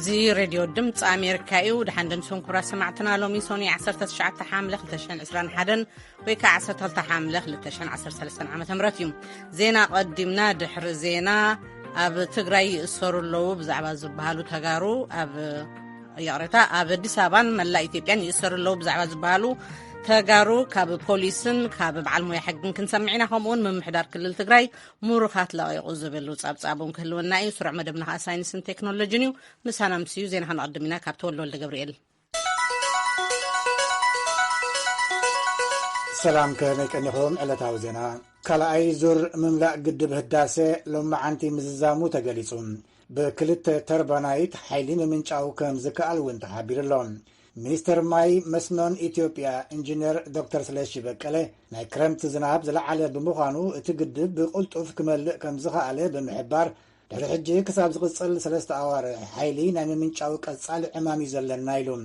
زي راديو دمت أمريكا دحندن سونكورا سمعتنا لومي سوني 19 حاملة 2021 ويكا 10 حاملة 2013 عام تمرتيم زينا قدمنا دحر زينا أب تقرأي الصور اللو بزعبا زبهالو تقارو أب يقريتا أب ديسابان ملا إثيوبيان يصور اللو بزعبا زبهالو تقارو كاب بوليسن كاب بعلمو يحقن كنسمعينا همون من محدار كل التقراي موروخات لا يغزبلو صابصابون كلونا اي سرع مدبنا ساينس تكنولوجي نيو مسانا مسيو زين هنقدمنا كاب تولو لجبريل سلام كنك انهم علتاو زينا كلاي زور مملاء قدب هداسه لما عنتي مززامو تقليصون بكلت تربانايت حيلين من شاو كم زكال وانت حابير اللون ሚኒስተር ማይ መስኖን ኢትዮጵያ ኢንጂነር ዶክተር ስለሺ በቀለ ናይ ክረምቲ ዝናብ ዝለዓለ ብምዃኑ እቲ ግድብ ብቁልጡፍ ክመልእ ከም ዝኽኣለ ብምሕባር ድሕሪ ሕጂ ክሳብ ዝቕፅል 3 ኣዋርሕ ሓይሊ ናይ ምምንጫው ቀጻሊ ዕማም እዩ ዘለና ኢሉ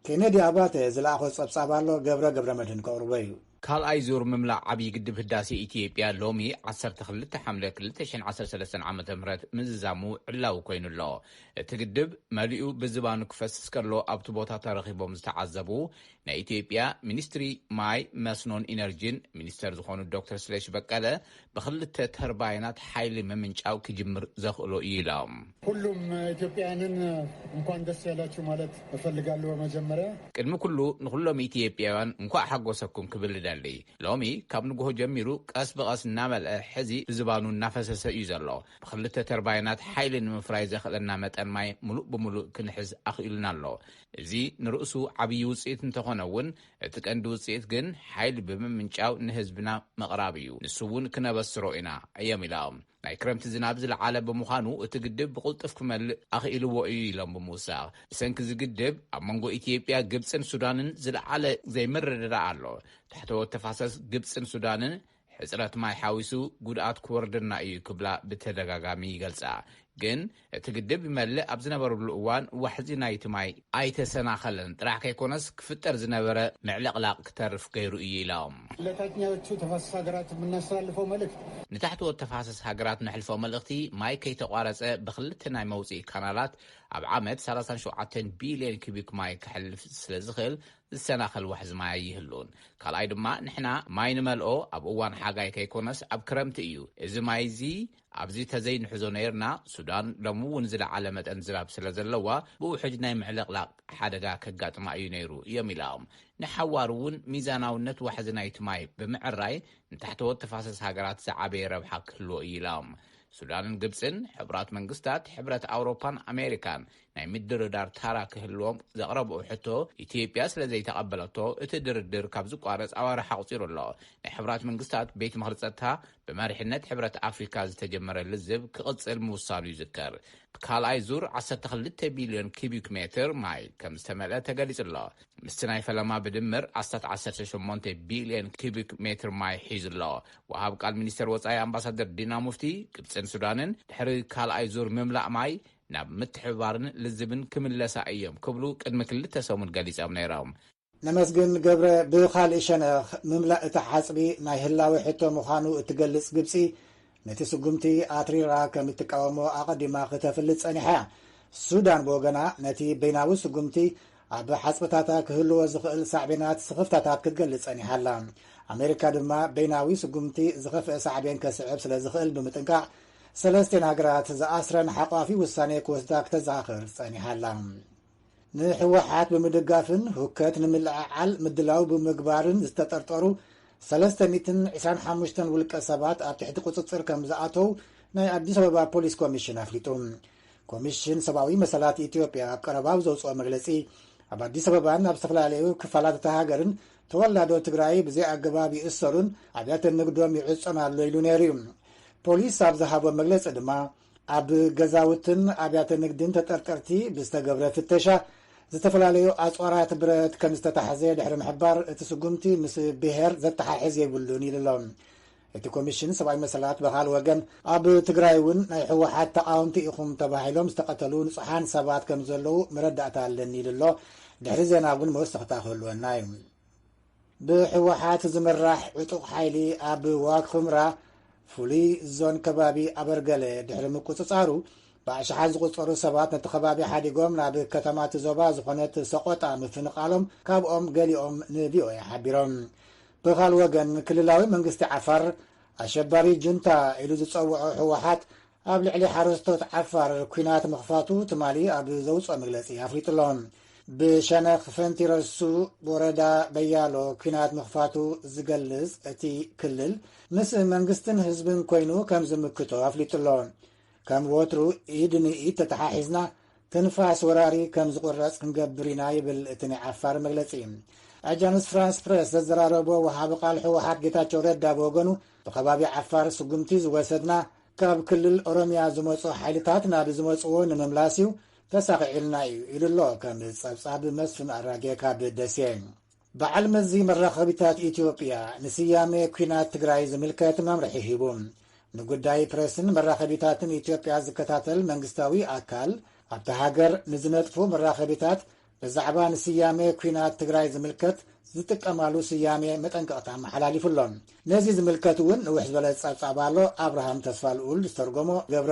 ኬነዲ ኣባተ ዝለኣኾ ጸብጻብ ኣሎ ገብረ መድህን ከቕርቦ እዩ ካልኣይ ዙር ምምላእ ዓብዪ ግድብ ህዳሴ ኢትዮጵያ ሎሚ 12 ሓምለ 2013 ዓ.ም ምዝዛሙ ዕላው ኮይኑ ኣሎ እቲ ግድብ መሊኡ ብዝባኑ ክፈስስ ከሎ ኣብቲ ቦታ ተረኺቦም ዝተዓዘቡ ናይ ኢትዮጵያ ሚኒስትሪ ማይ መስኖን ኢነርጂን ሚኒስተር ዝኾኑ ዶክተር ስለሺ በቀለ ብክልተ ተርባይናት ሓይሊ ምምንጫው ክጅምር ዘኽእሎ እዩ ኢሎም ሁሉም ኢትዮጵያውያንን እንኳን ደስ ያላችሁ ማለት እፈልጋለሁ በመጀመሪያ ቅድሚ ኩሉ ንኩሎም ኢትዮጵያውያን እንኳን ሓጎሰኩም ክብል ደሊ ሎሚ ካብ ንግሆ ጀሚሩ ቀስ ብቐስ እናመልአ ሕዚ ብዝባኑ እናፈሰሰ እዩ ዘሎ ብክልተ ተርባይናት ሓይሊ ንምፍራይ ዘኽእለና መጠን ማይ ሙሉእ ብምሉእ ክንሕዝ ኣኽኢልና ኣሎ እዚ ንርእሱ ዓብዪ ውፅኢት እንተኾነ እውን እቲ ቀንዲ ውፅኢት ግን ሓይሊ ብምምንጫው ንህዝብና መቕራብ እዩ ንሱ እውን ክነበስሮ ኢና እዮም ኢሎም ናይ ክረምቲ ዝናብ ዝለዓለ ብምዃኑ እቲ ግድብ ብቁልጡፍ ክመልእ ኣኽኢልዎ እዩ ኢሎም ብምውሳኽ ብሰንኪ ዝግድብ ኣብ መንጎ ኢትዮጵያ ግብፅን ሱዳንን ዝለዓለ ዘይምርድዳእ ኣሎ ታሕተወት ተፋሰስ ግብፅን ሱዳንን ሕፅረት ማይ ሓዊሱ ጉድኣት ክወርድና እዩ ክብላ ብተደጋጋሚ ይገልጻ ግን እቲ ግድብ ይመልእ ኣብ ዝነበረሉ እዋን ዋሕዚ ናይቲ ማይ ኣይተሰናኸለን ጥራሕ ከይኮነስ ክፍጠር ዝነበረ ምዕልቕላቕ ክተርፍ ገይሩ እዩ ኢሎም ለታችኛዎቹ ተፋሰስ ሃገራት የምናስተላልፈው መልእክት ንታሕተወት ተፋሰስ ሃገራት ንሕልፎ መልእኽቲ ማይ ከይተቋረፀ ብክልተ ናይ መውፅኢ ካናላት ኣብ ዓመት 37 ቢልዮን ኩቢክ ማይ ክሕልፍ ስለ ዝኽእል ዝሰናኸል ዋሕዚ ማይ ይህሉን ካልኣይ ድማ ንሕና ማይ ንመልኦ ኣብ እዋን ሓጋይ ከይኮነስ ኣብ ክረምቲ እዩ እዚ ማይ እዚ ኣብዚ ተዘይንሕዞ ነይርና ሱዳን ሎሚ እውን ዝለዓለ መጠን ዝናብ ስለ ዘለዋ ብውሕጅ ናይ ምዕልቕላቕ ሓደጋ ከጋጥማ እዩ ነይሩ እዮም ኢሎም ንሓዋር እውን ሚዛናውነት ዋሕዚ ናይቲ ማይ ብምዕራይ ንታሕተወት ተፋሰስ ሃገራት ዝዓበየ ረብሓ ክህልዎ እዩ ኢሎም ሱዳንን ግብፅን ሕብራት መንግስታት ሕብረት ኣውሮፓን ኣሜሪካን ናይ ምድርዳር ታራ ክህልዎም ዘቕረብኦ ሕቶ ኢትዮጵያ ስለ ዘይተቐበለቶ እቲ ድርድር ካብ ዝቋረፅ ኣዋርሕ ኣቕፂሩ ኣሎ ናይ ሕብራት መንግስታት ቤት ምክሪ ፀጥታ ብመሪሕነት ሕብረት ኣፍሪካ ዝተጀመረ ልዝብ ክቕፅል ምውሳኑ ይዝከር ካልኣይ ዙር 12 ቢልዮን ኩቢክ ሜትር ማይ ከም ዝተመልአ ተገሊጹ ኣሎ ምስቲ ናይ ፈለማ ብድምር 18 ቢልዮን ኩቢክ ሜትር ማይ ሒዙ ኣሎ ወሃብ ቃል ሚኒስተር ወፃኢ ኣምባሳደር ዲና ሙፍቲ ግብፅን ሱዳንን ድሕሪ ካልኣይ ዙር ምምላእ ማይ ናብ ምትሕብባርን ልዝብን ክምለሳ እዮም ክብሉ ቅድሚ ክልተ ሰሙን ገሊፆም ነይሮም ነመስግን ገብረ ብኻልእ ሸነኽ ምምላእ እቲ ሓፅቢ ናይ ህላዊ ሕቶ ምዃኑ እትገልጽ ግብፂ ነቲ ስጉምቲ ኣትሪራ ከም እትቃወሞ ኣቐዲማ ክተፍልጥ ጸኒሓ ሱዳን ብወገና ነቲ በይናዊ ስጉምቲ ኣብ ሓፅብታታ ክህልዎ ዝኽእል ሳዕቤናት ስኽፍታታት ክትገልጽ ጸኒሓላ ኣሜሪካ ድማ በይናዊ ስጉምቲ ዝኸፍአ ሳዕቤን ከስዕብ ስለ ዝኽእል ብምጥንቃዕ ሰለስተ ሃገራት ዝኣስረን ሓቋፊ ውሳኔ ክወስዳ ክተዘኻኽር ጸኒሓላ ንሕወሓት ብምድጋፍን ሁከት ንምልዕዓል ምድላው ብምግባርን ዝተጠርጠሩ 325 ውልቀ ሰባት ኣብ ትሕቲ ቁፅፅር ከም ዝኣተው ናይ ኣዲስ ኣበባ ፖሊስ ኮሚሽን ኣፍሊጡ ኮሚሽን ሰብኣዊ መሰላት ኢትዮጵያ ኣብ ቀረባ ዘውፅኦ መግለፂ ኣብ ኣዲስ ኣበባን ኣብ ዝተፈላለዩ ክፋላት እታ ሃገርን ተወላዶ ትግራይ ብዘይ ኣገባብ ይእሰሩን ኣብያተ ንግዶም ይዕፀኑ ኣሎ ኢሉ ነይሩ እዩ ፖሊስ ኣብ ዝሃቦ መግለፂ ድማ ኣብ ገዛውትን ኣብያተ ንግድን ተጠርጠርቲ ብዝተገብረ ፍተሻ ዝተፈላለዩ ኣጽዋራት ብረት ከም ዝተታሕዘ ድሕሪ ምሕባር እቲ ስጉምቲ ምስ ብሄር ዘተሓሕዝ የብሉን ኢሎም እቲ ኮሚሽን ሰብኣዊ መሰላት በኻል ወገን ኣብ ትግራይ እውን ናይ ሕወሓት ተቃወምቲ ኢኹም ተባሂሎም ዝተቐተሉ ንጹሓን ሰባት ከም ዘለዉ መረዳእታ ኣለኒ ኢሉ ድሕሪ ዜና እውን መወሰኽታ ክህልወና እዩ ብሕወሓት ዝምራሕ ዕጡቕ ሓይሊ ኣብ ዋግ ኽምራ ፍሉይ ዞን ከባቢ ኣበርገለ ድሕሪ ምቁፅጻሩ ብኣሽሓት ዝቝፀሩ ሰባት ነቲ ከባቢ ሓዲጎም ናብ ከተማት ዞባ ዝኾነት ሰቆጣ ምፍንቓሎም ካብኦም ገሊኦም ንቪኦኤ ሓቢሮም ብኻል ወገን ክልላዊ መንግስቲ ዓፋር ኣሸባሪ ጁንታ ኢሉ ዝጸውዖ ሕወሓት ኣብ ልዕሊ ሓረስቶት ዓፋር ኩናት ምኽፋቱ ትማሊ ኣብ ዘውፅኦ መግለጺ ኣፍሊጡሎም ብሸነኽ ፈንቲረሱ ወረዳ በያሎ ኩናት ምኽፋቱ ዝገልጽ እቲ ክልል ምስ መንግስትን ህዝብን ኮይኑ ከም ዝምክቶ ኣፍሊጡሎ ከም ወትሩ ኢድ ንኢድ ተተሓሒዝና ትንፋስ ወራሪ ከም ዝቑረጽ ክንገብር ኢና ይብል እቲ ናይ ዓፋር መግለጺ ኣጃንስ ፍራንስ ፕሬስ ዘዘራረቦ ወሃቢ ቃል ሕወሓት ጌታቸው ረዳ ብወገኑ ብኸባቢ ዓፋር ስጉምቲ ዝወሰድና ካብ ክልል ኦሮምያ ዝመፁ ሓይልታት ናብ ዝመፅዎ ንምምላስ እዩ ተሳኺዒልና እዩ ኢሉሎ ከም ጸብጻብ መስፍን ኣራጌ ካብ ደሴ በዓል መዚ መራኸቢታት ኢትዮጵያ ንስያሜ ኩናት ትግራይ ዝምልከት መምርሒ ሂቡ ንጉዳይ ፕሬስን መራኸቢታትን ኢትዮጵያ ዝከታተል መንግስታዊ ኣካል ኣብቲ ሃገር ንዝነጥፉ መራኸቢታት ብዛዕባ ንስያሜ ኩናት ትግራይ ዝምልከት ዝጥቀማሉ ስያሜ መጠንቀቕታ መሓላሊፉሎም ነዚ ዝምልከት እውን ንውሕ ዝበለ ጸብጻብ ኣሎ ኣብርሃም ተስፋልኡል ዝተርጎሞ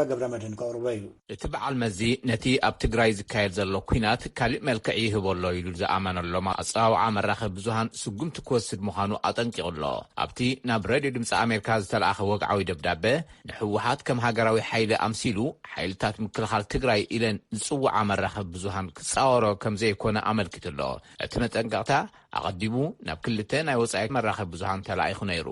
ገብረ መድህን ከቕርቦ እዩ እቲ በዓል መዚ ነቲ ኣብ ትግራይ ዝካየድ ዘሎ ኩናት ካሊእ መልክዕ ይህበሎ ኢሉ ዝኣመነሎም ኣፀዋውዓ መራኸቢ ብዙሃን ስጉምቲ ክወስድ ምዃኑ ኣጠንቂቑሎ ኣብቲ ናብ ሬድዮ ድምፂ ኣሜሪካ ዝተለኣኸ ወግዓዊ ደብዳቤ ንሕወሓት ከም ሃገራዊ ሓይሊ ኣምሲሉ ሓይልታት ምክልኻል ትግራይ ኢለን ዝፅውዓ መራኸቢ ብዙሃን ክፃወሮ ከም ዘይኮነ ኣመልኪቱሎ እቲ መጠንቀቕታ ኣቐዲሙ ናብ ክልተ ናይ ወፃኢ መራኸቢ ብዙሃን ተላኢኹ ነይሩ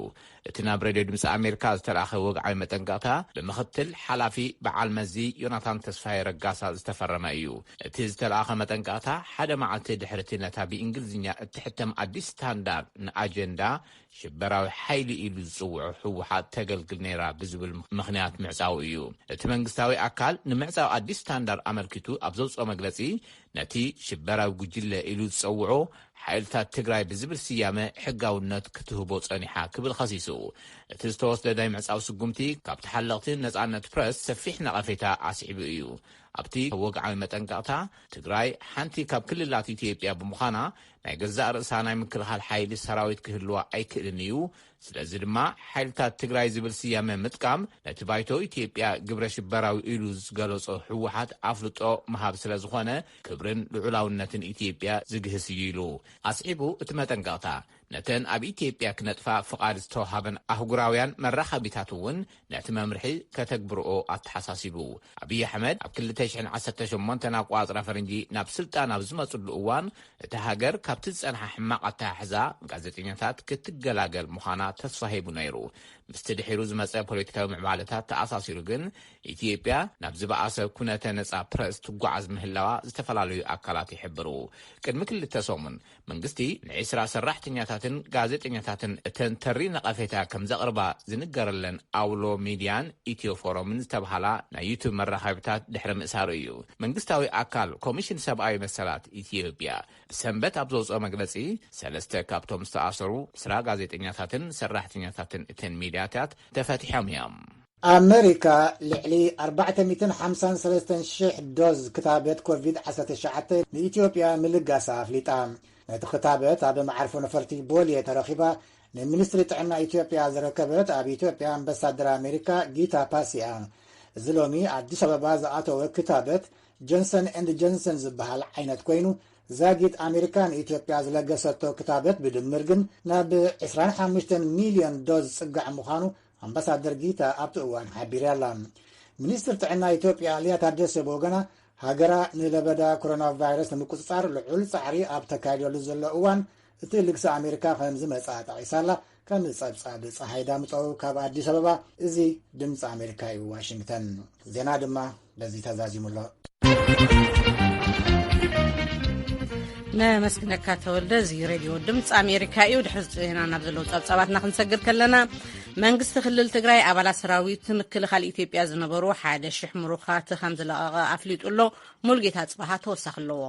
እቲ ናብ ሬድዮ ድምፂ ኣሜሪካ ዝተለኣኸ ወግዓዊ መጠንቀቕታ ብምኽትል ሓላፊ በዓል መዚ ዮናታን ተስፋይ ረጋሳ ዝተፈረመ እዩ እቲ ዝተለኣኸ መጠንቀቕታ ሓደ መዓልቲ ድሕርቲ ነታ ብእንግሊዝኛ እትሕተም ኣዲስ ስታንዳርድ ንኣጀንዳ ሽበራዊ ሓይሊ ኢሉ ዝፅውዑ ሕወሓት ተገልግል ነይራ ብዝብል ምኽንያት ምዕፃው እዩ እቲ መንግስታዊ ኣካል ንምዕፃው ኣዲስ ስታንዳርድ ኣመልኪቱ ኣብ ዘውፅኦ መግለጺ ነቲ ሽበራዊ ጉጅለ ኢሉ ዝፀውዑ ሓይልታት ትግራይ ብዝብል ስያመ ሕጋውነት ክትህቦ ጸኒሓ ክብል ኸሲሱ እቲ ዝተወስደ ናይ ምዕፃው ስጉምቲ ካብቲ ሓለቕቲ ነጻነት ፕረስ ሰፊሕ ነቐፌታ ኣስዒቡ እዩ ኣብቲ ወግዓዊ መጠንቀቕታ ትግራይ ሓንቲ ካብ ክልላት ኢትዮጵያ ብምዃና ናይ ገዛእ ርእሳ ናይ ምክልኻል ሓይሊ ሰራዊት ክህልዋ ኣይክእልን እዩ ስለዚ ድማ ሓይልታት ትግራይ ዝብል ስያመ ምጥቃም ነቲ ባይቶ ኢትዮጵያ ግብረ ሽበራዊ ኢሉ ዝገለጾ ሕወሓት ኣፍልጦ መሃብ ስለ ዝኾነ ክብርን ልዑላውነትን ኢትዮጵያ ዝግህስ እዩ ኢሉ ኣስዒቡ እቲ መጠንቀቕታ ነተን ኣብ ኢትዮጵያ ክነጥፋ ፍቓድ ዝተዋሃበን ኣህጉራውያን መራኸቢታት እውን ነቲ መምርሒ ከተግብርኦ ኣተሓሳሲቡ ኣብይ ኣሕመድ ኣብ 2018 ኣቋፅራ ፈረንጂ ናብ ስልጣን ኣብ ዝመፅሉ እዋን እቲ ሃገር ካብቲ ዝጸንሐ ሕማቕ ኣተሓሕዛ ጋዜጠኛታት ክትገላገል ምዃና ተስፋ ሂቡ ነይሩ ምስቲ ድሒሩ ዝመፀ ፖለቲካዊ ምዕባለታት ተኣሳሲሩ ግን ኢትዮጵያ ናብ ዝበኣሰ ኩነተ ነጻ ፕረስ ትጓዓዝ ምህላዋ ዝተፈላለዩ ኣካላት ይሕብሩ ቅድሚ ክልተ ሰሙን መንግስቲ ን20 ሰራሕተኛታትን ጋዜጠኛታትን እተን ተሪ ነቐፌታ ከም ዘቕርባ ዝንገረለን ኣውሎ ሚድያን ኢትዮ ፎረምን ዝተባሃላ ናይ ዩቱብ መራኸቢታት ድሕሪ ምእሳሩ እዩ መንግስታዊ ኣካል ኮሚሽን ሰብኣዊ መሰላት ኢትዮጵያ ብሰንበት ኣብ ዘውፅኦ መግለጺ 3 ካብቶም ዝተኣሰሩ 20 ጋዜጠኛታትን ሰራሕተኛታትን እተን ሚድያታት ተፈቲሖም እዮም ኣሜሪካ ልዕሊ 453,000 ዶዝ ክታበት ኮቪድ-19 ንኢትዮጵያ ምልጋሳ ኣፍሊጣ ነቲ ክታበት ኣብ መዓርፎ ነፈርቲ ቦልየ ተረኺባ ንሚኒስትሪ ጥዕና ኢትዮጵያ ዝረከበት ኣብ ኢትዮጵያ ኣምባሳደር ኣሜሪካ ጊታ ፓሲያ እዚ ሎሚ ኣዲስ ኣበባ ዝኣተወ ክታበት ጆንሰን ኤንድ ጆንሰን ዝበሃል ዓይነት ኮይኑ ዛጊት ኣሜሪካ ንኢትዮጵያ ዝለገሰቶ ክታበት ብድምር ግን ናብ 25 ሚልዮን ዶዝ ጽጋዕ ምዃኑ ኣምባሳደር ጊታ ኣብቲ እዋን ሓቢራ ኣላ ሚኒስትር ጥዕና ኢትዮጵያ ልያ ታደሰ ብወገና ሃገራ ንለበዳ ኮሮና ቫይረስ ንምቁፅጻር ልዑል ጻዕሪ ኣብ ተካይደሉ ዘሎ እዋን እቲ ልግሲ ኣሜሪካ ከም ዝመጻ ጠቒሳላ ከም ጸብጻብ ፀሓይ ዳምጠው ካብ ኣዲስ ኣበባ እዚ ድምፂ ኣሜሪካ እዩ ዋሽንግተን ዜና ድማ በዚ ተዛዚሙሎ መስግነካ ተወልደ እዚ ሬድዮ ድምፂ ኣሜሪካ እዩ ድሕሪ ዜና ናብ ዘለው ጸብጻባትና ክንሰግድ ከለና መንግስቲ ክልል ትግራይ ኣባላት ሰራዊት ምክልኻል ኢትዮጵያ ዝነበሩ 1,000 ምሩኻት ከም ዝለቐቐ ኣፍሊጡሎ ሙልጌታ ጽባሃ ተወሳኺ ኣለዎ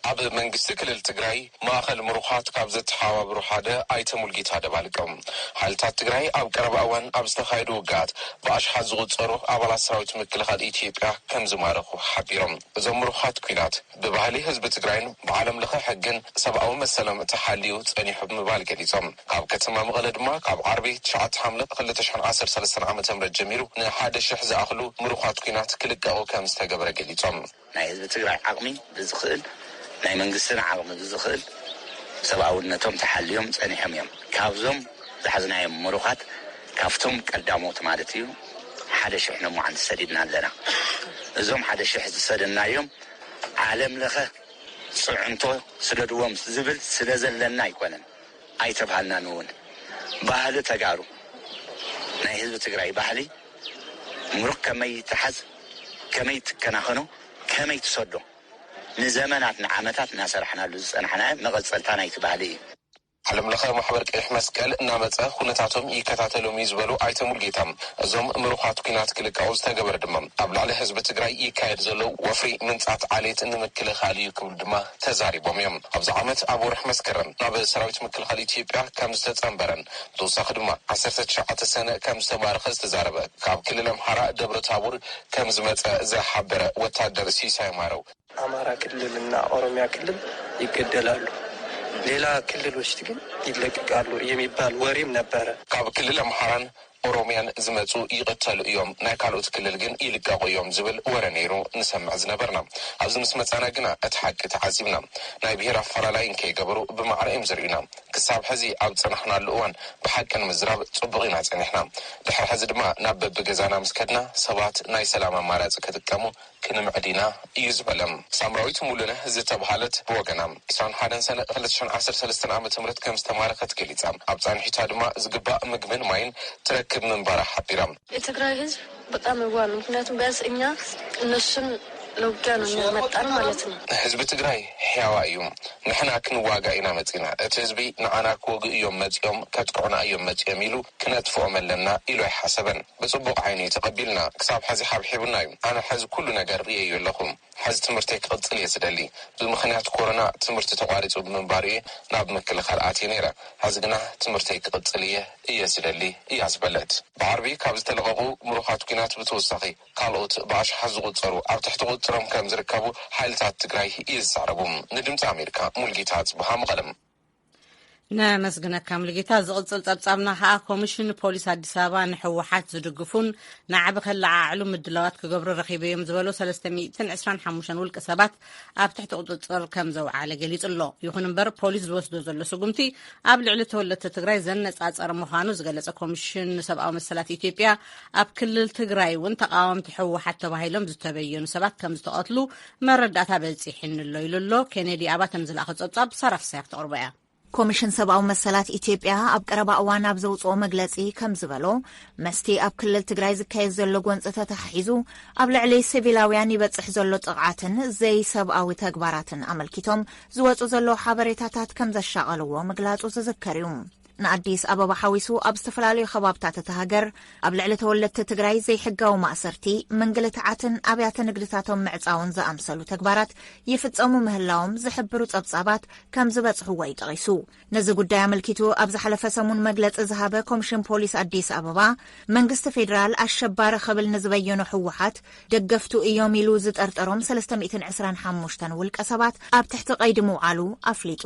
ኣብ መንግስቲ ክልል ትግራይ ማእኸል ምሩኻት ካብ ዘተሓባብሩ ሓደ ኣይተ ሙልጌታ ደባልቀም ሓይልታት ትግራይ ኣብ ቀረባ እዋን ኣብ ዝተኻየዱ ውግኣት ብኣሽሓት ዝቁፀሩ ኣባላት ሰራዊት ምክልኻል ኢትዮጵያ ከም ዝማረኹ ሓቢሮም እዞም ምሩኻት ኩናት ብባህሊ ህዝቢ ትግራይን ብዓለም ለኸ ሕግን ሰብኣዊ መሰለም ተሓልዩ ፀኒሑ ብምባል ገሊፆም ካብ ከተማ መቐለ ድማ ካብ ዓርቢ 9 ሓምለ 2013 ዓ.ም ጀሚሩ ን1,000 ዝኣኽሉ ምሩኻት ኩናት ክልቀቑ ከም ዝተገበረ ገሊፆም ናይ ህዝቢ ትግራይ ዓቕሚ ብዝኽእል ናይ መንግስትን ዓቕሚ ብዝኽእል ሰብኣውነቶም ተሓልዮም ፀኒሖም እዮም ካብዞም ዝሓዝናዮም ምሩኻት ካብቶም ቀዳሞት ማለት እዩ 1,000 ንሙዓን ሰዲድና ኣለና እዞም 1,000 ዝሰደድናዮም ዓለም ለኸ ጽዕንቶ ስለድዎም ዝብል ስለዘለና ኣይኮነን ኣይተባሃልናን እውን ባህሊ ተጋሩ ናይ ህዝቢ ትግራይ ባህሊ ምሩኽ ከመይ ተሓዝ ከመይ ትከናኸኖ ከመይ ትሰዶ ንዘመናት ንዓመታት እናሰርሕናሉ ዝጸንሐና መቐጸልታ ናይቲ ባህሊ እዩ ዓለም ለኸ ማሕበር ቀይሕ መስቀል እናመፀ ኩነታቶም ይከታተሎም ይዝበሉ ኣይተ ሙልጌታ እዞም ምሩኻት ኩናት ክልቀቑ ዝተገበረ ድማ ኣብ ላዕሊ ህዝቢ ትግራይ ይካየድ ዘሎ ወፍሪ ምንጻት ዓሌት ንምክልኻል እዩ ክብሉ ድማ ተዛሪቦም እዮም ኣብዚ ዓመት ኣብ ወርሒ መስከረም ናብ ሰራዊት ምክልኻል ኢትዮጵያ ከም ዝተጸንበረን ብተወሳኺ ድማ 19 ሰነ ከም ዝተማረኸ ዝተዛረበ ካብ ክልል ኣምሓራ ደብረ ታቦር ከም ዝመፀ ዘሓበረ ወታደር ሲሳይ ማረው አማራ ክልልና ኦሮሚያ ክልል ይገደላሉ ሌላ ክልሎች ግን ይለቀቃሉ የሚባል ወሬም ነበረ ካብ ክልል አምሓራን ኦሮሚያን ዝመጹ ይቀተሉ እዮም ናይ ካልኦት ክልል ግን ይልቀቁ እዮም ዝብል ወረ ነይሩ ንሰምዕ ዝነበርና ኣብዚ ምስ መጻና ግና እቲ ሓቂ ተዓዚብና ናይ ብሄር ኣፈላላይ ከይገበሩ ብማዕረኦም ዘርዩና ክሳብ ሕዚ ኣብ ፀናሕናሉ እዋን ብሓቅን ምዝራብ ጽቡቕ ኢና ፀኒሕና ድሕሪ ሕዚ ድማ ናብ በብገዛና ምስከድና ሰባት ናይ ሰላም ኣማራፂ ክጥቀሙ ክንምዕዲና እዩ ዝበለም ሳምራዊት ሙሉነ ዝተባሃለት ብወገና 21 ሰነ 2013 ዓ.ም ከም ዝተማረኸት ገሊጻ ኣብ ጻንሒታ ድማ ዝግባእ ምግብን ማይን ትረክብ ምንባራ ሓቢራም የትግራይ ህዝብ በጣም ይዋል ምክንያቱም ቢያንስ እኛ እነሱን ለውጊያ ነው መጣን ማለት ነው ህዝብ ትግራይ ሕያው እዩ ንሕና ክንዋጋ ኢና መጽና እቲ ህዝቢ ንዓና ክወግ እዮም መጽኦም ከጥቅዑና እዮም መጽኦም ኢሉ ክነጥፍኦም ኣለና ኢሉ ይሓሰበን በጽቡቕ ዓይኒ ተቐቢልና ክሳብ ሕዚ ሓብሒቡና እዩ ኣነ ሕዚ ኩሉ ነገር ርአዩ ኣለኹም ሕዚ ትምህርተይ ክቕጽል እየ ዝደሊ ብምኽንያት ኮሮና ትምህርቲ ተቋሪጹ ብምንባር እየ ናብ ምክልኻል ኣትየ ነይረ ሕዚ ግና ትምህርተይ ክቕጽል እየ ዝደሊ እያ ዝበለት ብዓርቢ ካብ ዝተለቐቑ ምሩኻት ኩናት ብተወሳኺ ካልኦት ብኣሽሓት ዝቑጸሩ ኣብ ትሕቲ ቁጥሮም ከም ዝርከቡ ሓይልታት ትግራይ ይዛረቡ ንድምፂ ኣሜሪካ ሙልጌታ ጽብሃ መቐለም نمسجنك كامل جيتا زغلصل صبصابنا ها كوميشن بوليس አዲስ አበባ ንሕወሓት ዝድግፉን ንዓብ ከልዓ ዕሉም ምድላዋት ክገብሩ ረኺበዮም ዝበሉ 325 ውልቀ ሰባት ኣብ ትሕቲ ቁጥጥር ከም ዘውዓለ ገሊጹ ኣሎ ይኹን እምበር ፖሊስ ዝወስዶ ዘሎ ስጉምቲ ኣብ ልዕሊ ተወለድቲ ትግራይ ዘነጻጸር ምዃኑ ዝገለጸ ኮሚሽን ሰብኣዊ መሰላት ኢትዮጵያ ኣብ ክልል ትግራይ እውን ተቃዋምቲ ሕወሓት ተባሂሎም ዝተበየኑ ሰባት ከም ዝተቐትሉ መረዳእታ በፂሕን ኣሎ ኢሉሎ ኬኔዲ ኣባተን ዝላኸ ጸብጻብ ሰራፍ ሳይፍ ተቕርበያ ኮሚሽን ሰብኣዊ መሰላት ኢትዮጵያ ኣብ ቀረባ እዋን ኣብ ዘውፅኦ መግለጺ ከም ዝበሎ መስቲ ኣብ ክልል ትግራይ ዝካየድ ዘሎ ጎንፅታ ተሓሒዙ ኣብ ልዕሊ ሲቪላውያን ይበጽሕ ዘሎ ጥቕዓትን ዘይ ሰብኣዊ ተግባራትን ኣመልኪቶም ዝወፁ ዘሎ ሓበሬታታት ከም ዘሻቐልዎ ምግላጹ ዝዝከር እዩ ንአዲስ አበባ ሓዊሱ ኣብ ዝተፈላለዩ ከባብታት ተሃገር ኣብ ልዕሊ ተወለድቲ ትግራይ ዘይሕጋዊ ማእሰርቲ መንግልትዓትን ኣብያተ ንግድታቶም ምዕጻውን ዝኣምሰሉ ተግባራት ይፍጸሙ ምህላዎም ዝሕብሩ ጸብጻባት ከም ዝበጽሕዎ ይጠቒሱ ነዚ ጉዳይ ኣመልኪቱ ኣብ ዝሓለፈ ሰሙን መግለጺ ዝሃበ ኮሚሽን ፖሊስ አዲስ አበባ መንግስቲ ፌደራል ኣሸባሪ ኽብል ንዝበየኑ ሕወሓት ደገፍቱ እዮም ኢሉ ዝጠርጠሮም 325 ውልቀ ሰባት ኣብ ትሕቲ ቀይዲ ምውዓሉ ኣፍሊጡ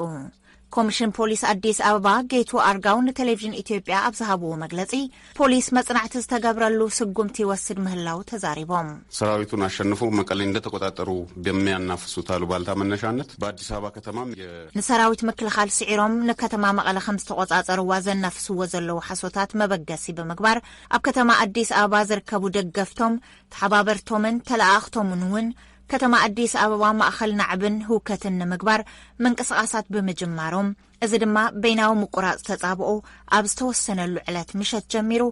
ኮሚሽን ፖሊስ አዲስ አበባ ጌቱ አርጋው ንቴሌቪዥን ኢትዮጵያ ኣብ ዝሃብዎ መግለጺ ፖሊስ መጽናዕቲ ዝተገብረሉ ስጉምቲ ወስድ ምህላው ተዛሪቦም ሰራዊቱን አሸንፎ መቀሌ እንደተቆጣጠሩ በሚያናፍሱት አሉባልታ መነሻነት በአዲስ አበባ ከተማ ንሰራዊት ምክልኻል ስዒሮም ንከተማ መቀለ ከም ዝተቆጻጸሩዋ ዘናፍስዎ ዘለው ሓሶታት መበገሲ ብምግባር ኣብ ከተማ አዲስ አበባ ዝርከቡ ደገፍቶም ተሓባበርቶምን ተለኣኽቶምን እውን ከተማ አዲስ አበባ ማእኸል ናዕብን ህውከትን ንምግባር መንቀሳቃሳት ብምጅማሮም እዚ ድማ በይናዊ ምቁራጽ ተጻብኦ ኣብ ዝተወሰነሉ ዕለት ምሸት ጀሚሩ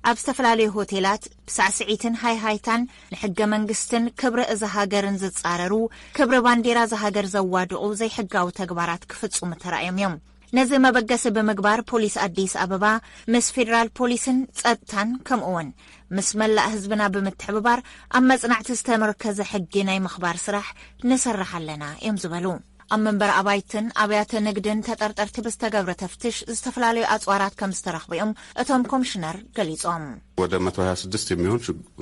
ኣብ ዝተፈላለዩ ሆቴላት ብሳዕስዒትን ሃይሃይታን ንሕገ መንግስትን ክብሪ እዚ ሃገርን ዝጻረሩ ክብሪ ባንዴራ ዝሃገር ዘዋድቑ ዘይሕጋዊ ተግባራት ክፍጽሙ ተራእዮም እዮም ነዚ መበገሲ ብምግባር ፖሊስ አዲስ አበባ ምስ ፌደራል ፖሊስን ጸጥታን ከምኡውን ምስ መላእ ህዝብና ብምትሕብባር ኣብ መጽናዕቲ ዝተመርከዘ ሕጊ ናይ ምኽባር ስራሕ ንሰርሕ ኣለና እዮም ዝበሉ ኣብ መንበር ኣባይትን ኣብያተ ንግድን ተጠርጠርቲ ብዝተገብረ ተፍትሽ ዝተፈላለዩ ኣጽዋራት ከም ዝተረኽበዮም እቶም ኮሚሽነር ገሊጾም ወደ 126 የሚሆን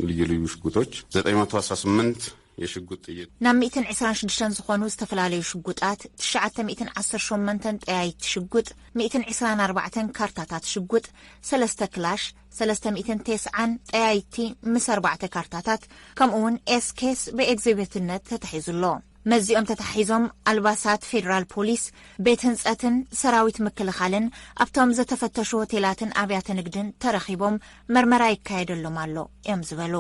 ልዩ ልዩ ሽጉጦች 918 የሽጉጥ ጥይት ናብ 126 ዝኾኑ ዝተፈላለዩ ሽጉጣት 918 ጠያይት ሽጉጥ 124 ካርታታት ሽጉጥ 3 ክላሽ 390 ጠያይቲ ምስ 4 ካርታታት ከምኡውን ኤስኬስ ብኤግዚቢትነት ተታሒዙሎ መዚኦም ተታሒዞም ኣልባሳት ፌደራል ፖሊስ ቤት ህንጸትን ሰራዊት ምክልኻልን ኣብቶም ዝተፈተሹ ሆቴላትን ኣብያተ ንግድን ተረኺቦም መርመራ ይካየደሎም ኣሎ እዮም ዝበሉ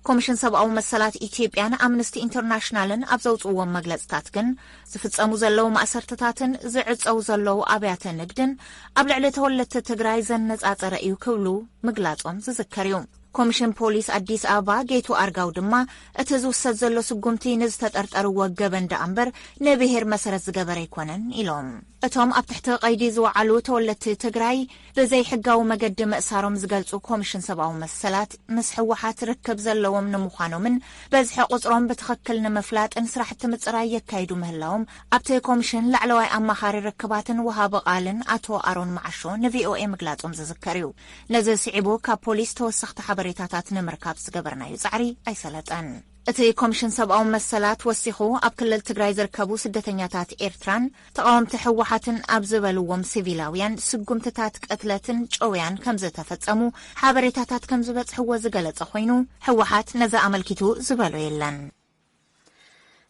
ኮሚሽን ሰብኣዊ መሰላት ኢትዮጵያን ኣምነስቲ ኢንተርናሽናልን ኣብ ዘውፅዎም መግለጽታት ግን ዝፍጸሙ ዘለዉ ማእሰርትታትን ዝዕጸው ዘለዉ ኣብያተ ንግድን ኣብ ልዕሊ ተወለድቲ ትግራይ ዘነጻጸረ እዩ ክብሉ ምግላጾም ዝዝከር እዩ ኮሚሽን ፖሊስ አዲስ አበባ ጌቱ አርጋው ድማ እቲ ዝውሰድ ዘሎ ስጉምቲ ንዝተጠርጠርዎ ገበንዳ እምበር ንብሔር መሰረት ዝገበረ ይኮነን ኢሎም እቶም ኣብ ትሕቲ ቀይዲ ዝወዓሉ ተወለድቲ ትግራይ ብዘይ ሕጋዊ መገዲ ምእሳሮም ዝገልጹ ኮሚሽን ሰብኣዊ መሰላት ምስ ሕወሓት ርክብ ዘለዎም ንምዃኖምን በዝሒ ቁጽሮም ብትኽክል ንምፍላጥን ስራሕቲ ምጽራይ የካይዱ ምህላዎም ኣብቲ ኮሚሽን ላዕለዋይ ኣማኻሪ ርክባትን ወሃቢ ቃልን አቶ አሮን ማዓሾ ንቪኦኤ ምግላጾም ዝዝከር እዩ ነዚ ስዒቡ ካብ ፖሊስ ተወሰኽቲ ሓበሬታታት ንምርካብ ዝገበርናዩ ጻዕሪ ኣይሰለጠን እቲ ኮሚሽን ሰብኣዊ መሰላት ወሲኹ ኣብ ክልል ትግራይ ዝርከቡ ስደተኛታት ኤርትራን ተቃወምቲ ሕወሓትን ኣብ ዝበልዎም ሲቪላውያን ስጉምትታት ቅትለትን ጨውያን ከም ዝተፈጸሙ ሓበሬታታት ከም ዝበጽሕዎ ዝገለጸ ኮይኑ ሕወሓት ነዚ ኣመልኪቱ ዝበሎ የለን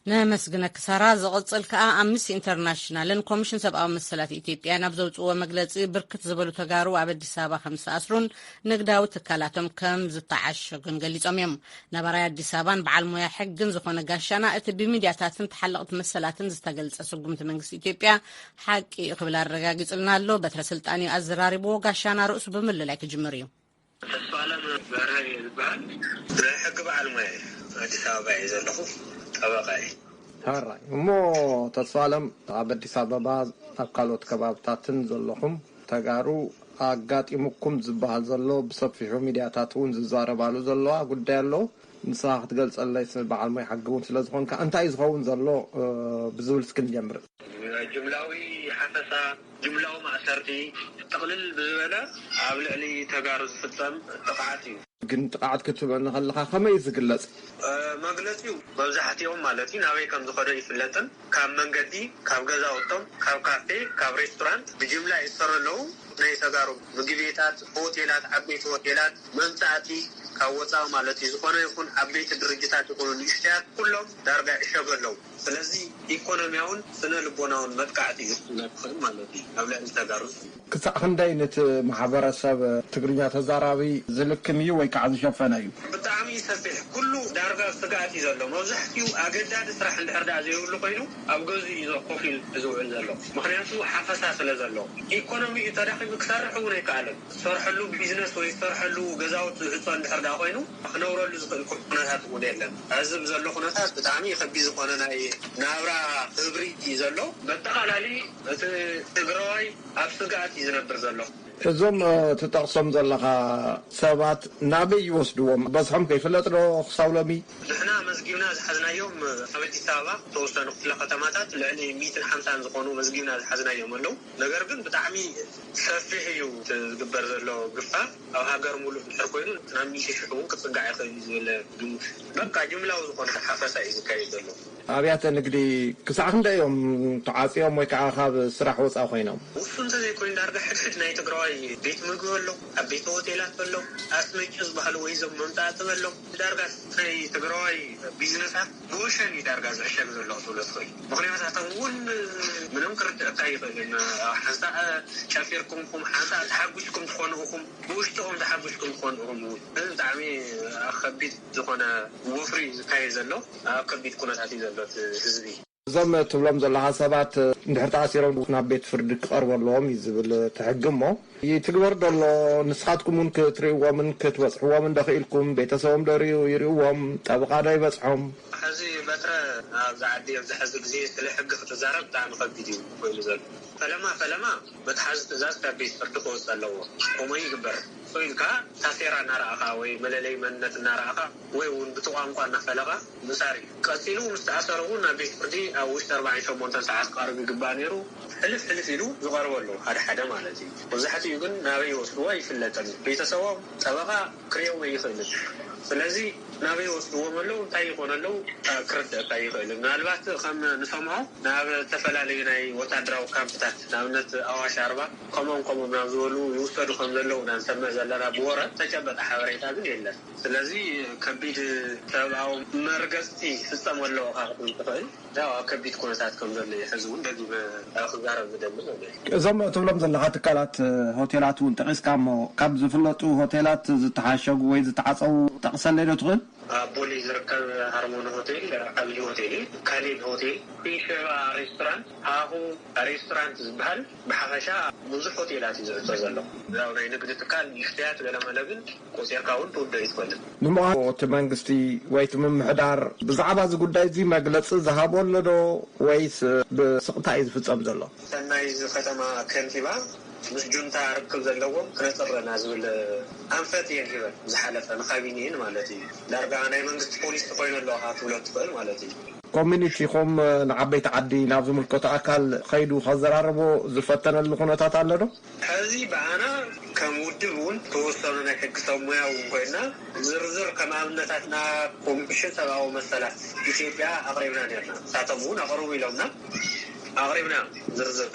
نمسجنا كسرة زغطل كأمس إنترناشنالن كوميشن سبعة مسألة إثيوبيا نبذوت ومجلس بركة زبلو تجارو عبد السابع 5 أسرون نقداو تكالاتهم كم 16 جنجليز أميم نبرايا الدسابان بعلموا حق جنز خنا جاشنا بميدياتات تحلقت مسألة زتجلس أسوقهم تمنجس إثيوبيا حق قبل الرجاج قلنا له بترسلت أني أزراري بو جاشنا رؤوس بمل لك جمريو السؤال برهاي البعض حق بعلموا الدسابع إذا نخوف أبغاي هاي مو تصالم عبد السبب أقلت كبابتاتن زلهم تجارو أقات يمكم زبال زلوا بصفحة ميدياتاتون زاربالو زلوا أقول دالو نصاح تقلص الله يسمع بعض ما يحققون سلازخون كأنت عايزخون زلوا بزول سكن جمر جملاوي حفصة جملاو مع سرتي تقلل بزبالة عبل علي تجارز فتم تقعتي كنت قاعد كتب أن خلها خميس قلت مقلتيو بوزحتي يوم مالتي ناوي كم زخرج في اللتن كم منقدي كم جزا وطم كم كافيه كم ريستورانت بجملة يصير له ناس أجارو مجيبيتات هوتيلات عبيت هوتيلات منطقتي كوزا مالتي زخرج يكون عبيت الدرجات يكونوا نشتات كلهم درجة شغلهم ስለዚህ ኢኮኖሚያውን ስነ ልቦናውን መጥቃዕት ይስነክል ማለት ነው አብለ እንተጋሩ ክሳዕ ክንዳይነት ማሕበረሰብ ትግርኛ ተዛራቢ ዝልክም እዩ ወይ ከዓ ዝሸፈነ እዩ ብጣዕሚ ይሰፍሕ ኩሉ ዳርጋ ስጋት ይዘሎ መብዛሕትኡ ኣገዳዲ ስራሕ እንድሕርዳ ዘይብሉ ኮይኑ ኣብ ገዙ ይዞ ኮፊል ዝውዕል ዘሎ ምክንያቱ ሓፈሳ ስለ ዘሎ ኢኮኖሚ ተዳኺሙ ክሰርሕ እውን ኣይከኣለን ሰርሐሉ ቢዝነስ ወይ ሰርሐሉ ገዛውት ዝህፆ እንድሕርዳ ኮይኑ ክነብረሉ ዝኽእል ኩነታት እውን የለን ኣዝብ ዘሎ ኩነታት ብጣዕሚ ይኸቢ ዝኾነ ናይ ናብራ ህብሪ ይዘሎ በተቃላሊ ትግራይ ኣብ ስጋት ይዝነብር ዘሎ እዞም ተጠቅሶም ዘለኻ ሰባት ናበይ ይወስድዎም በዝሖም ከይፍለጥ ዶ ክሳውሎሚ ንሕና መዝጊብና ዝሓዝናዮም ኣብ ኣዲስ ኣበባ ተወሰኑ ክፍለ ከተማታት ልዕሊ 150 ዝኾኑ መዝጊብና ዝሓዝናዮም ኣለው ነገር ግን ብጣዕሚ ሰፊሕ እዩ ዝግበር ዘሎ ግፋ ኣብ ሃገር ሙሉእ ድሕር ኮይኑ ናብ 100,000 እውን ክፅጋዕ ይኽእል ዝብል ግምት በቃ ጅምላዊ ዝኾነ ሓፈሳ እዩ ዝካየድ ዘሎ ኣብያተ ንግዲ ክሳዕ ክንደዮም ተዓፅዮም ወይ ከዓ ካብ ስራሕ ወፃኢ ኮይኖም ውሱን ተዘይኮይኑ ዳርጋ ሕድሕድ ናይ ትግራዋይ ቤት ምግቢ ኣሎ ኣብ ቤት ሆቴላት ኣሎ ኣስመጭ ዝበሃሉ ወይ ዞም መምጣት ኣሎ ዳርጋ ናይ ትግራዋይ ቢዝነሳት ብወሸን ዳርጋ ዝዕሸግ ዘሎ ትብሎ ትኽእል ምክንያታቶም እውን ምንም ክርድእካ ይኽእልን ሓንሳ ጨፊርኩምኩም ሓንሳ ተሓጒስኩም ትኾኑ ኢኹም ብውሽጢኹም ተሓጒስኩም ትኾኑ ኢኹም እዚ ብጣዕሚ ከቢድ ዝኾነ ወፍሪ ዝካየድ ዘሎ ኣብ ከቢድ ኩነታት እዩ ዘሎ ህዝቢ እዞም ትብሎም ዘለካ ሰባት እንድሕር ተኣሲሮም ናብ ቤት ፍርዲ ክቐርበሎም ይዝብል ተሕግሞ ይትግበር ደሎ ንስኻትኩምን ክትርእይዎምን ክትበፅሕዎምን ደኽኢልኩም ቤተሰቦም ደርዩ ይርእዎም ጠበቃ ዶ ይበፅሖም ሕዚ በትረ ኣብዚ ዓዲ ኣብዚ ሕዚ ግዜ ስለ ሕጊ ክትዛረብ ብጣዕሚ ከቢድ እዩ ኮይኑ ዘሎ ፈለማ መትሓዚ ትእዛዝ ካብ ቤት ፍርዲ ክወፅእ ኣለዎ ከምኡ ይግበር ኮይልካ ታሴራ እናረኣኻ ወይ መለለይ መንነት እናረኣኻ ወይ እውን ብትቋንቋ እናፈለኻ ምሳሪ ቀፂሉ ምስ ተኣሰሩ እውን ናብ ቤት ፍርዲ ኣብ ውሽጢ 48 ሰዓት ክቐርብ ይግባእ ነይሩ ሕልፍ ኢሉ ዝቐርበሉ ሓደ ማለት እዩ መብዛሕትኡ ግን ናበይ ወስድዎ ይፍለጥን ቤተሰቦም ጠበቃ ክርእይዎ ይኽእልን ስለዚ ናበይ ወስድዎም ኣለዉ እንታይ ይኾን ኣለዉ ክርድአካ ይኽእል ምናልባት ከም ንሰምዖ ናብ ዝተፈላለዩ ናይ ወታደራዊ ካምፕታት ንኣብነት ኣዋሽ 40 ከምኦም ናብ ዝበሉ ይውሰዱ ከም ዘለዉ ናንሰምዕ ዘለና ብወረት ተጨበጠ ሓበሬታ ግን የለን ስለዚ ከቢድ ሰብኣዊ መርገፅቲ ፍፀም ኣለዎ ክትብል ትኽእል ኣብ ከቢድ ኩነታት ከም ዘሎ ሕዚ እውን ደጊመ ክዛረብ ዝደሊ እዞም ትብሎም ዘለካ ትካላት ሆቴላት እውን ጠቂስካ እሞ ካብ ዝፍለጡ ሆቴላት ዝተሓሸጉ ወይ ዝተዓፀው ጠቕሰለይ ዶ ትኽእል ቦሌ ዝርከብ ሃርሞኒ ሆቴል ዓብዪ ሆቴል ካሌብ ሆቴል ሸባ ሬስቶራንት ሃሁ ሬስቶራንት ዝበሃል ብሓፈሻ ብዙሕ ሆቴላት እዩ ዝዕፆ ዘሎ ያው ናይ ንግዲ ትካል ይክትያት ገለመለ ግን ቆፂርካ እውን ትውደ ይትኮልን ንምዃኑ እቲ መንግስቲ ወይ እቲ ምምሕዳር ብዛዕባ እዚ ጉዳይ እዚ መግለፂ ዝሃቦ ኣሎ ዶ ወይስ ብስቕታ እዩ ዝፍፀም ዘሎ ሰናይ እዚ ከተማ ከንቲባ ምስ ጁንታ ርክብ ዘለዎም ክነፅረና ዝብል ኣንፈት እየን ሂበን ዝሓለፈ ንካቢኔን ማለት እዩ ዳርጋ ናይ መንግስቲ ፖሊስ ኮይኑ ኣለካ ትብሎ ትኽእል ማለት እዩ ኮሚኒቲኹም ንዓበይቲ ዓዲ ናብ ዝምልከቶ ኣካል ከይዱ ከዘራርቦ ዝፈተነሉ ኩነታት ኣሎ ዶ ሕዚ ብኣና ከም ውድብ እውን ተወሰኑ ናይ ሕጊ ሰብ ሙያ እውን ኮይና ዝርዝር ከም ኣብነታትና ኮሚሽን ሰብኣዊ መሰላት ኢትዮጵያ ኣቕሪብና ነርና ንሳቶም እውን ኣቕርቡ ኢሎምና ኣቕሪብና ዝርዝር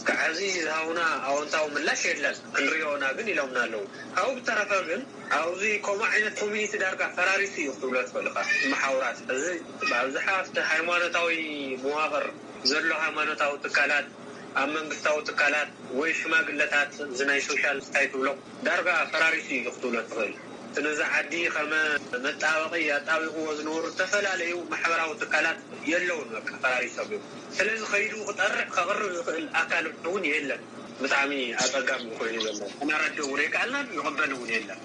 ከዓዚ ዝሃቡና ኣዎንታዊ ምላሽ የለን ክንሪኦና ግን ኢሎምና ኣለዉ ኣብኡ ብተረፈ ግን ኣብዚ ከምኡ ዓይነት ኮሚኒቲ ዳርጋ ፈራሪሱ እዩ ክትብሎ ትኽእልካ መሓውራት እዚ ብኣብዝሓ ኣብቲ ሃይማኖታዊ መዋቕር ዘሎ ሃይማኖታዊ ትካላት ኣብ መንግስታዊ ትካላት ወይ ሽማግለታት እዚ ናይ ሶሻል ስታይ ትብሎ ዳርጋ ፈራሪሱ እዩ ክትብሎ ትኽእል ነዚ ዓዲ ከመ መጣበቂ ኣጣቢቕዎ ዝነበሩ ዝተፈላለዩ ማሕበራዊ ትካላት የለውን በቃ ፈራሪሶም እዩ ስለዚ ከይዱ ክጠርዕ ከቕርብ ዝኽእል ኣካል እውን የለን ብጣዕሚ ኣፀጋሚ ኮይኑ ዘሎ እናረድኡ እውን ኣይከኣልናን ይቕበል እውን የለን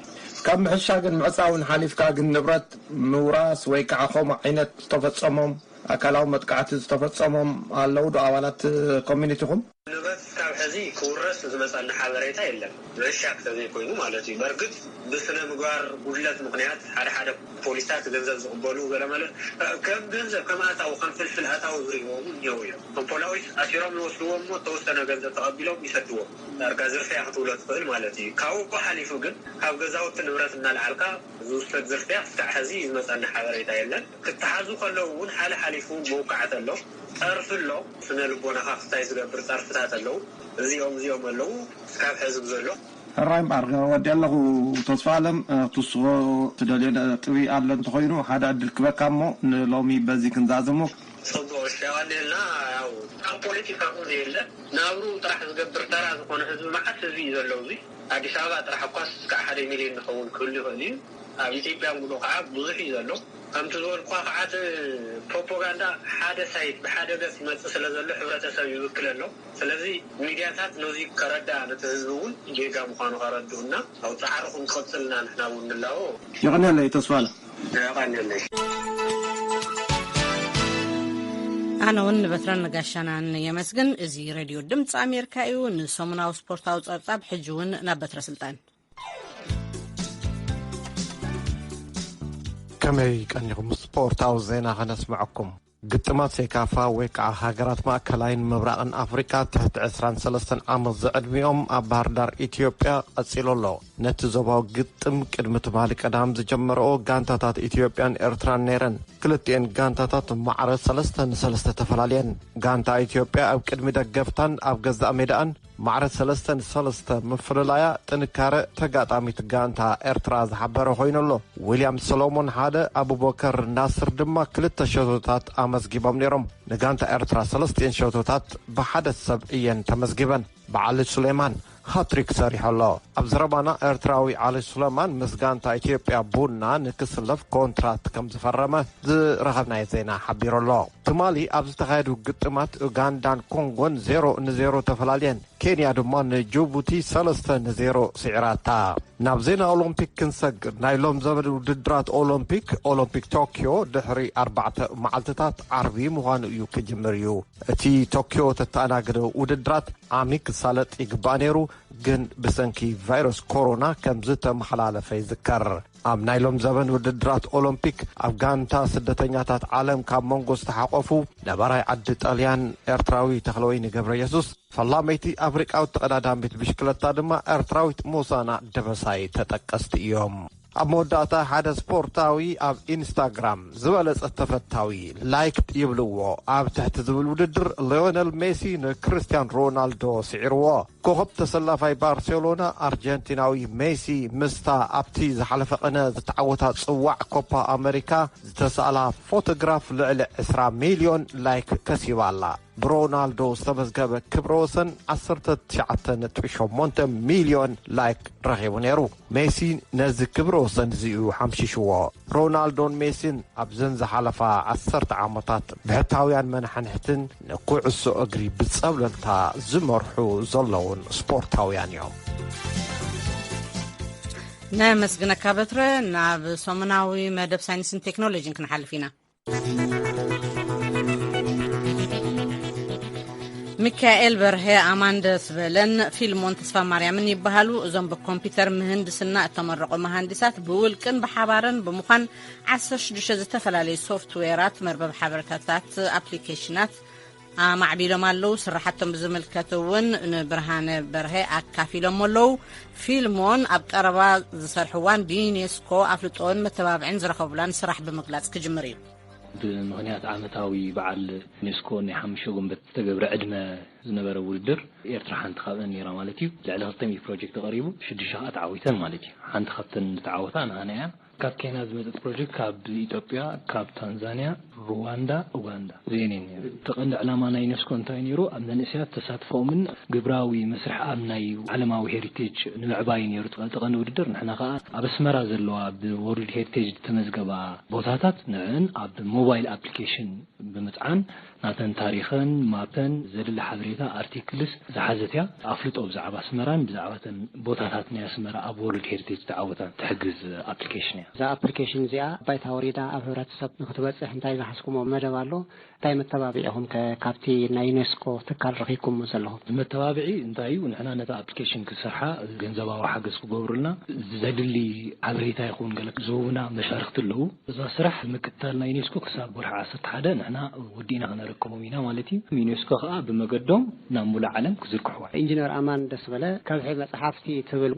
ካብ ምሕሻግን ምዕፃውን ሓሊፍካ ግን ንብረት ምውራስ ወይ ከዓ ከምኡ ዓይነት ዝተፈፀሞም ኣካላዊ መጥቃዕቲ ዝተፈፀሞም ኣለዉ ዶ ኣባላት ኮሚኒቲኹም ንብረት ካብ ሕዚ ክውረስ ዝመፀና ሓበሬታ የለን ምሕሻግ ተዘይኮይኑ ማለት እዩ በርግጥ ብስነ ምግባር ጉድለት ምክንያት ሓደ ፖሊሳት ገንዘብ ዝቕበሉ ገለመለ ከም ገንዘብ ከም ኣታዊ ከም ፍልፍል ኣታዊ ዝርእዎም እኒአው እዮም ከም ፖላዊስ ኣሲሮም ዝወስድዎም ሞ ተወሰነ ገንዘብ ተቐቢሎም ይሰድዎም ዳርጋ ዝርፍያ ክትብሎ ትኽእል ማለት እዩ ካብኡ ሓሊፉ ግን ካብ ገዛውቲ ንብረት እናልዓልካ ዝውሰድ ዝርፍያ ክሳዕ ሕዚ ዝመፀና ሓበሬታ የለን ክትሓዙ ከለዉ እውን ሓሊፉ መውቃዕት ኣሎ ጠርፊ ኣሎ ስነ ልቦናኻ ክታይ ዝገብር ጠርፍታት ኣለዉ እዚኦም ኣለዉ ካብ ሕዝብ ዘሎ ሕራይ እምበር ወዲ ኣለኹ ተስፋ ኣለም ትስኾ ትደልዮ ጥቢ ኣሎ እንተኮይኑ ሓደ ዕድል ክበካ እሞ ንሎሚ በዚ ክንዛዝሙ ፅቡቅ ሸቀኒልና ያው ኣብ ፖለቲካ እውን የለ ናብሩ ጥራሕ ዝገብር ተራ ዝኾነ ህዝቢ መዓት ህዝቢ እዩ ዘሎ እዚ ኣዲስ ኣበባ ጥራሕ እኳስ ክሳብ 1 ሚልዮን ንኸውን ክህሉ ይኽእል እዩ ኣብ ኢትዮጵያ ሙሉ ከዓ ብዙሕ እዩ ዘሎ ከምቲ ዝበልኳ ከዓት ፕሮፓጋንዳ ሓደ ሳይት ብሓደ ገፅ ይመፅእ ስለ ዘሎ ሕብረተሰብ ይውክል ኣሎ ስለዚ ሚድያታት ነዚ ከረዳእ ነቲ ህዝቢ እውን ጌጋ ምዃኑ ከረድኡና ኣብ ፃዕርኹም ትኸፅልና ንሕና እውን ንላዎ ይቕኒለይ ተስፋለ ይቕኒለይ ኣነ እውን ንበትረን ነጋሻናን የመስግን እዚ ሬድዮ ድምፂ ኣሜሪካ እዩ ንሰሙናዊ ስፖርታዊ ፀብፃብ ሕጂ እውን ናብ በትረ ስልጣን ከመይ ቀኒኹም ስፖርታዊ ዜና ከነስምዐኩም ግጥማት ሴካፋ ወይ ከዓ ሃገራት ማእከላይን ምብራቕን ኣፍሪካ ትሕቲ 23 ዓመት ዘዕድሚኦም ኣብ ባህር ዳር ኢትዮጵያ ቀፂሉ ኣሎ ነቲ ዞባዊ ግጥም ቅድሚ ትማሊ ቀዳም ዝጀመረኦ ጋንታታት ኢትዮጵያን ኤርትራን ነይረን ክልቲአን ጋንታታት ማዕረ 3-3 ተፈላለየን ጋንታ ኢትዮጵያ ኣብ ቅድሚ ደገፍታን ኣብ ገዛእ ሜዳን ማዕረ 3-3 ምፍልላያ ጥንካረ ተጋጣሚት ጋንታ ኤርትራ ዝሓበረ ኮይኑሎ ዊልያም ሰሎሞን ሓደ አቡበከር ናስር ድማ 2 ሸቶታት ኣመዝጊቦም ነይሮም ንጋንታ ኤርትራ 3 ሸቶታት ብሓደ ሰብ እየን ተመዝጊበን በዓል ሱሌማን ሃትሪክ ሰሪሖ ኣሎ أبزربانا إرتراوي علي سليمان مسجان تا إثيوبيا بونا نكسلف كونترات كم زفرمة رغبنا يزينا حبير الله تمالي أبز تغيرو قطمات أوغاندان كونغون 0-0 تفلالين كينيا دمان جوبوتي 3-0 سعراتا نابزينا أولمبيك كنسق نايلوم زمن ودرات أولمبيك طوكيو دحري 4 معلتات عربي مغان يوكي جمريو تي طوكيو تتاناقر ودرات عميك سالت إقبانيرو جن بسنكي فيروس كورونا كمزت محلالة في ذكر أم نايلوم زمن ودرات أولمبيك أفغانتا سدتنياتات عالم كام مونغوس تحقفو نباراي عد طاليان إرتراوي تخلوين قبر يسوس فالله ميتي أفريق أو تقدادان بيت بشكلتا دما إرتراوي موسانا دبساي تتقست يوم أموداتا حدا سبورتاوي أب إنستغرام زوالس التفتاوي لايكت يبلوو أب تحت زول وددر ليونيل ميسي كريستيان رونالدو سعروا كوخب تسلافاي بارسيلونا أرجنتيناوي ميسي مستا أبتي زحلف قنا زتعوتها تصوع كوبا أمريكا زتسألها فوتوغراف لعلى 10 مليون لايك كسيوالا برونالدو استمزقب كبروسن 19 مليون لايك رغيبونيرو ميسي نزي كبروسن زيو حمشيشوا رونالدون ميسين أبزن زحلفا 10 عامتات بهتاويان منحنحتن نقوعسو أقري بتصابلنتا زمرحو زلون سبورتاويان يوم نامسقنا كابترة ناب سومناوي مدب ساينس تكنولوجي كنحل فينا ميكائيل برهي أماندس بلن فيلمون تسفى مريم يبهالو زن بكمبيوتر مهندسنا التمرق مهندسات بولكن بحبارن بمخان 10 تفلالي سوفت ويرات مربب حبرتات ابليكيشنات معبيلو مالو سرحتهم بزملكتون برهان برهي أكافيلو مالو فيلمون أبقربا زسرحوان بينيسكو أفلطون متبابعين زرخوبلان سرح بمقلاس كجمريو بمغنيات عامتاوي بعل نيسكو ني حمشوغم بتتقبر عدنا زنبر ولدر إيرترا حانت خابن نيرا مالتي لعلها الطيمي بروجيكت غريبو شدشاء تعاويتان مالتي حانت خابتن تعاوتان هانيا كاب كينا زمزت بروجيكت كاب إثيوبيا كاب تنزانيا رواندا أوغندا زينين تقند علامة ناي نيسكو انتاي نيرو أمنا نسيات تساتفو من قبراوي مسرح أمناي علماوي هيريتيج نلعباي نيرو تقند ولدر نحنا خاء أبسمرا زلوا بورد هيريتيج تمزقبا بوتاتات نعن أب موبايل أبليكيشن بمتعان ناتن تاريخن مابتن زل حبريتا ارتيكلز زحازتيا افلطو بزعبا سمران بزعباتن بوتاتات نيا سمرا ابورد هيرتيج تعوتان تحجز ابليكيشن ذا ابليكيشن زيا بايتا وريدا افرات سب نكتبصح انتاي زحسكم مدبالو تاي متبابعهم ككابتي يونسكو تكال رخيكم مسلهم متبابعي انتاي ونحنا نتا ابليكيشن كسرحه غنزبا وحجز كغبرنا زدلي عبريتا يكون قالك زونا مشاركت له اذا سرح مكتال يونسكو كساب ورح 11 نحنا ودينا ركومينا مالتي يونسكو خا بمقدم نامول عالم كزركحوا انجينير امان دسبله كالحي مصحفتي تبل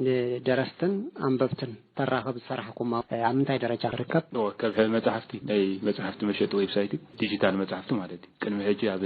درستن انببتن تراخب صراحكم عمنتاي درجه ركب كالحي مصحفتي اي مصحفتي مشيت ويب سايتي ديجيتال مصحفتي مالتي كلمه هيجي اب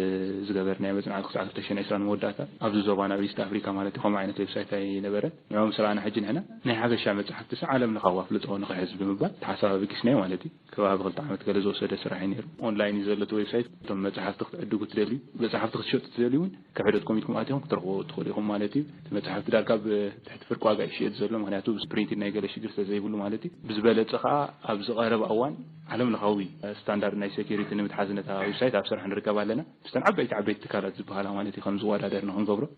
زغبرنا مصنع 19 موداتا ابز زوبانا بيست افريكا مالتي خم عينه ويب سايت اي نبره يوم سرانا حجن هنا ني حاجه مصحفتي عالم نخواف لطو نخحز بمبال تحسب بكسني مالتي كباب غلط عمت كلزو سده سراحين اونلاين يزلت ويب سايت تم مصحفتي تقدو تدلي بصحفتك شوت تدليون كحدتكم يتكم اتيهم ترغو تخليهم مالتي مصحفتي داركاب تحت فرق واقع شيء زلو مغنياتو سبرينت نايغل شي درس زي بلو مالتي بزبلت خا ابز قرب اوان علم لخوي ستاندرد ناي سيكوريتي نمتحازنتا ويب سايت ابصر نركب لنا بس عبيت تكالات زباله مالتي خمس ودادرنا هنغبرو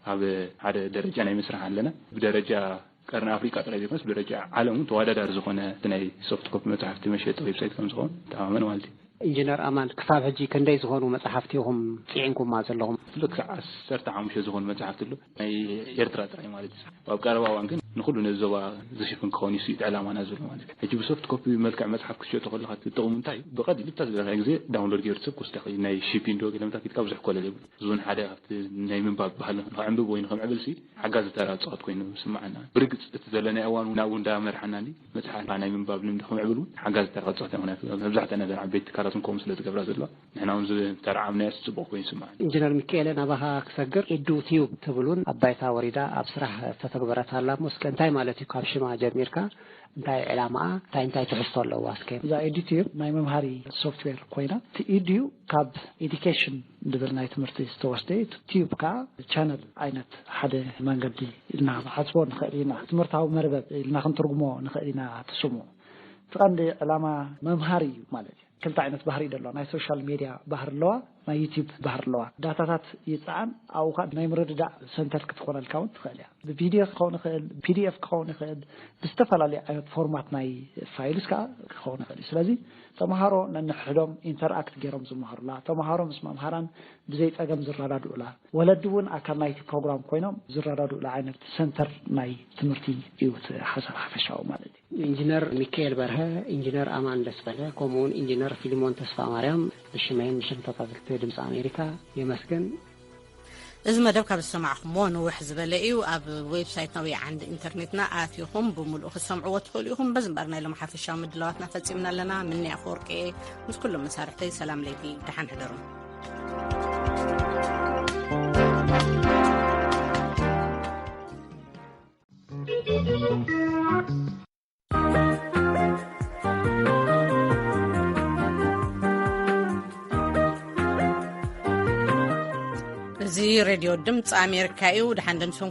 هذا درجه ناي مسرح لنا بدرجه قرن افريقيا طلعت بس بدرجه عالم تواددار زخونه تناي سوفت كوبي مصحفتي مشيت ويب سايت كم زخون تماما مالتي انجينير امان كتاب هجي كنداي زخونو مصحفتيهم صيعنكم ما زلهم لك 10 عام زخون مصحفت له اي ايرترا طاي مالتي وقربا وان نخلو نزوا زشفن كوني سيت علامه نازل مالتي هجي بسوفت كوبي ملكع مصحف كشو تقول لك تقوم انتي بقد لبتاز غير داونلود جيرتسب كوستخي ناي شيبين دوغ لمتا كيتكاب زح كل لي زون حدا ناي منباب بحال عمبو وين خم عبلسي حجاز ترى صوت كوين سمعنا برقص تزلنا اوان وناون دا مرحناني مصحف ناي منباب نمدخم عبلو حجاز ترى صوت هنا بزحت انا عبيت كاراتنكم سله تقبر زلا نحنا ونز ترعمنا يسبق كوين سمعنا انجينير ميكائيل ገለን አባሃ ክሰግር ኢዱ ቲዩብ ተብሉን አባይታ ወሪዳ አብስራህ ተተግበረታላ መስከንታይ ማለት ይካብሽማ ጀሚርካ እንታይ ዕላማ እንታይ ትሕዝቶ ኣለዋ እስከ እዛ ኤዲቲቭ ናይ መምሃሪ ሶፍትዌር ኮይና ኢዲዩ ካብ ኤዱኬሽን ድብል ናይ ትምህርቲ ዝተወስደ ቲዩብ ካ ቻነል ዓይነት ሓደ መንገዲ ኢልና ሓስቦ ንኽእል ኢና ትምህርታዊ መርበብ ኢልና ክንትርጉሞ ንኽእል ኢና ትስሙ ፍቐንዲ ዕላማ መምሃሪ ማለት እዩ ክልተ ዓይነት ባህሪ ደሎ ናይ ሶሻል ሚዲያ ባህር ኣለዋ ናይ ዩቲዩብ ባህር ኣለዋ ዳታታት ይፃዓን ኣብኡ ካ ናይ ምርድዳእ ሰንተር ክትኾነልካ እውን ትኽእል እያ ብፒዲኤፍ ክኸውን ይኽእል ፒዲኤፍ ክኸውን ይኽእል ብዝተፈላለዩ ዓይነት ፎርማት ናይ ፋይልስ ከዓ ክኸውን ይኽእል ስለዚ ተምሃሮ ነንሕዶም ኢንተርኣክት ገይሮም ዝመሃሩላ ተምሃሮ ምስ መምሃራን ብዘይ ፀገም ዝረዳድኡላ ወለዲ እውን ኣካል ናይቲ ፕሮግራም ኮይኖም ዝረዳድኡላ ዓይነት ሰንተር ናይ ትምህርቲ እዩ ሓሳብ ሓፈሻዊ ማለት እዩ ኢንጂነር ሚካኤል በርሀ ኢንጂነር አማን ደስበለ ከምኡውን ኢንጂነር ፊሊሞን ተስፋ ማርያም ብሽመይን ሽንተታትልቲ ድምፂ ኣሜሪካ የመስገን እዚ መደብ ካብ ዝሰማዕኹሞ ንውሕ ዝበለ እዩ ኣብ ዌብሳይትና ወይ ዓንዲ ኢንተርኔትና ኣትይኹም ብምሉእ ክሰምዕዎ ትኽእሉ ኢኹም በዚ እምበር ናይ ሎም ሓፈሻዊ ምድላዋትና ፈፂምና ኣለና ምንያ ኣፈወርቂ ምስ ኩሎም መሳርሕተይ ሰላም ለይቲ ድሓን ሕደሩ እዚ ሬድዮ ድምፂ ኣሜሪካ እዩ ድሓን ደንሶን